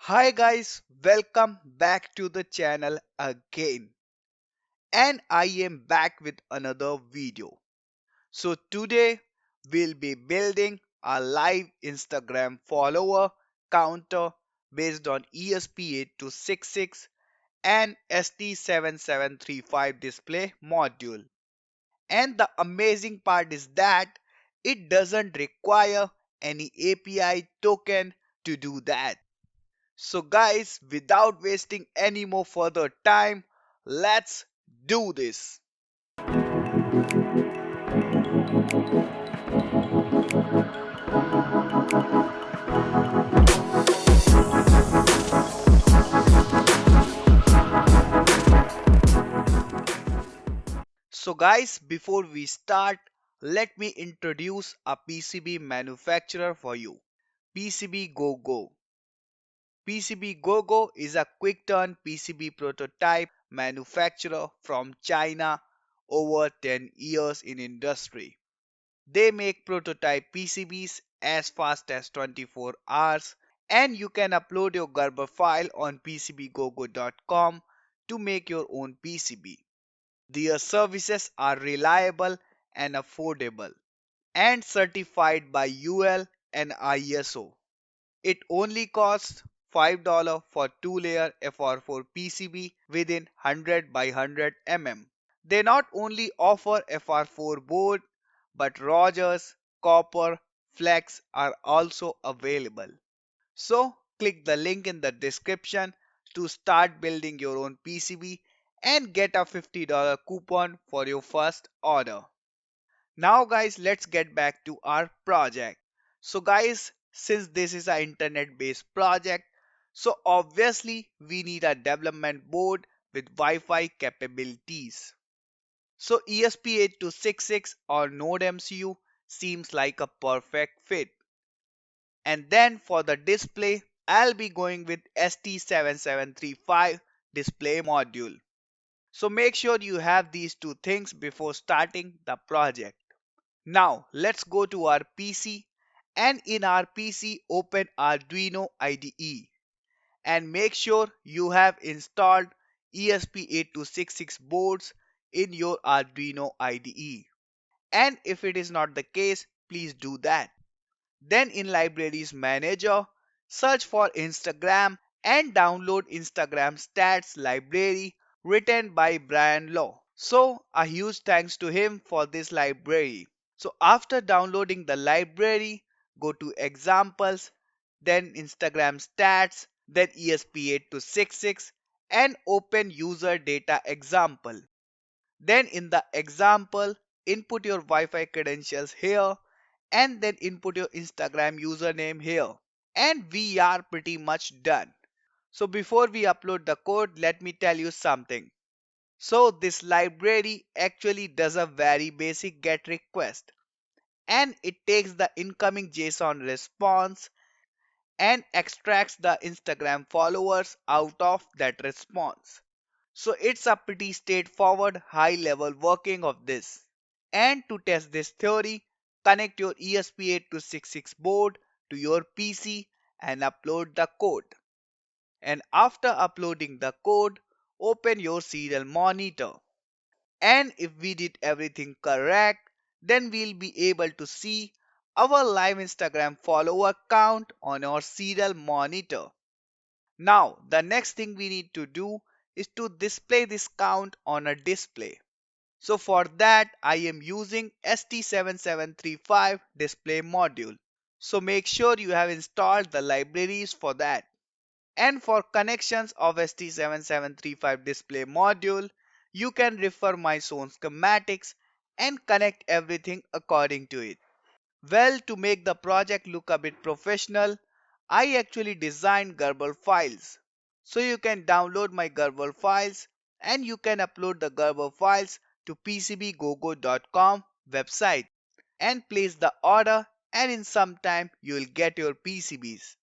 Hi guys, welcome back to the channel again. And I am back with another video. So today we'll be building a live Instagram follower counter based on ESP8266 and ST7735 display module. And the amazing part is that it doesn't require any API token to do that. So guys, without wasting any more further time, let's do this. So guys, before we start, let me introduce a PCB manufacturer for you. PCBGoGo. PCBGoGo is a quick turn PCB prototype manufacturer from China, over 10 years in industry. They make prototype PCBs as fast as 24 hours, and you can upload your Gerber file on PCBGoGo.com to make your own PCB. Their services are reliable and affordable and certified by UL and ISO. It only costs $5 for 2-layer FR4 PCB within 100 by 100 mm. They not only offer FR4 board, but Rogers, Copper, Flex are also available. So click the link in the description to start building your own PCB and get a $50 coupon for your first order. Now guys, let's get back to our project. So guys, since this is an internet based project, so obviously we need a development board with Wi-Fi capabilities. So ESP8266 or Node MCU seems like a perfect fit. And then for the display, I'll be going with ST7735 display module. So make sure you have these two things before starting the project. Now let's go to our PC, and in our PC open Arduino IDE and make sure you have installed ESP8266 boards in your Arduino IDE. And if it is not the case, please do that. Then in Libraries Manager, search for Instagram and download Instagram Stats library written by Brian Law. So a huge thanks to him for this library. So after downloading the library, go to Examples, then Instagram Stats, then ESP8266 and open User Data Example. Then in the example, input your Wi-Fi credentials here and then input your Instagram username here. And we are pretty much done. So before we upload the code, let me tell you something. So this library actually does a very basic GET request, and it takes the incoming JSON response and extracts the Instagram followers out of that response. So it's a pretty straightforward high level working of this. And to test this theory, connect your ESP8266 board to your PC and upload the code. And after uploading the code, open your serial monitor. And if we did everything correct, then we'll be able to see our live Instagram follower count on our serial monitor. Now, the next thing we need to do is to display this count on a display. So for that, I am using ST7735 display module. So make sure you have installed the libraries for that. And for connections of ST7735 display module, you can refer my zone schematics and connect everything according to it. Well, to make the project look a bit professional, I actually designed Gerber files. So you can download my Gerber files and you can upload the Gerber files to PCBGoGo.com website and place the order, and in some time you will get your PCBs.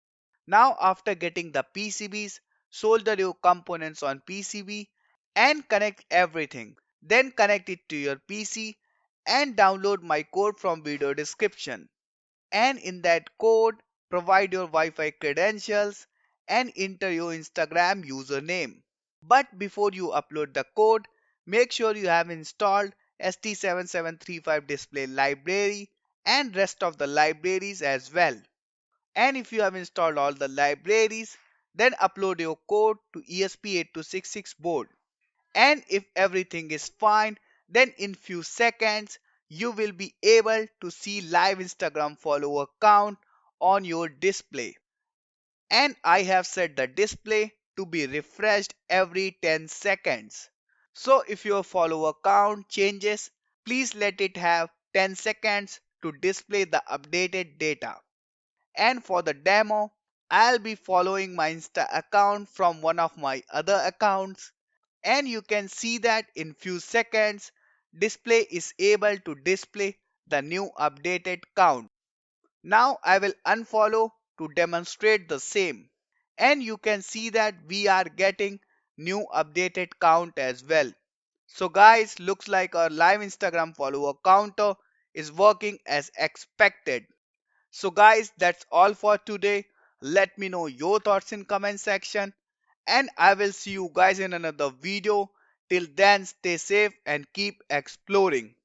Now after getting the PCBs, solder your components on PCB and connect everything. Then connect it to your PC and download my code from video description. And in that code, provide your Wi-Fi credentials and enter your Instagram username. But before you upload the code, make sure you have installed ST7735 display library and rest of the libraries as well. And if you have installed all the libraries, then upload your code to ESP8266 board. And if everything is fine, then in few seconds you will be able to see live Instagram follower count on your display. And I have set the display to be refreshed every 10 seconds. So if your follower count changes, please let it have 10 seconds to display the updated data. And for the demo, I'll be following my Insta account from one of my other accounts, and you can see that in few seconds display is able to display the new updated count. Now I will unfollow to demonstrate the same, and you can see that we are getting new updated count as well. So guys, looks like our live Instagram follower counter is working as expected. So guys, that's all for today. Let me know your thoughts in comment section, and I will see you guys in another video. Till then, stay safe and keep exploring.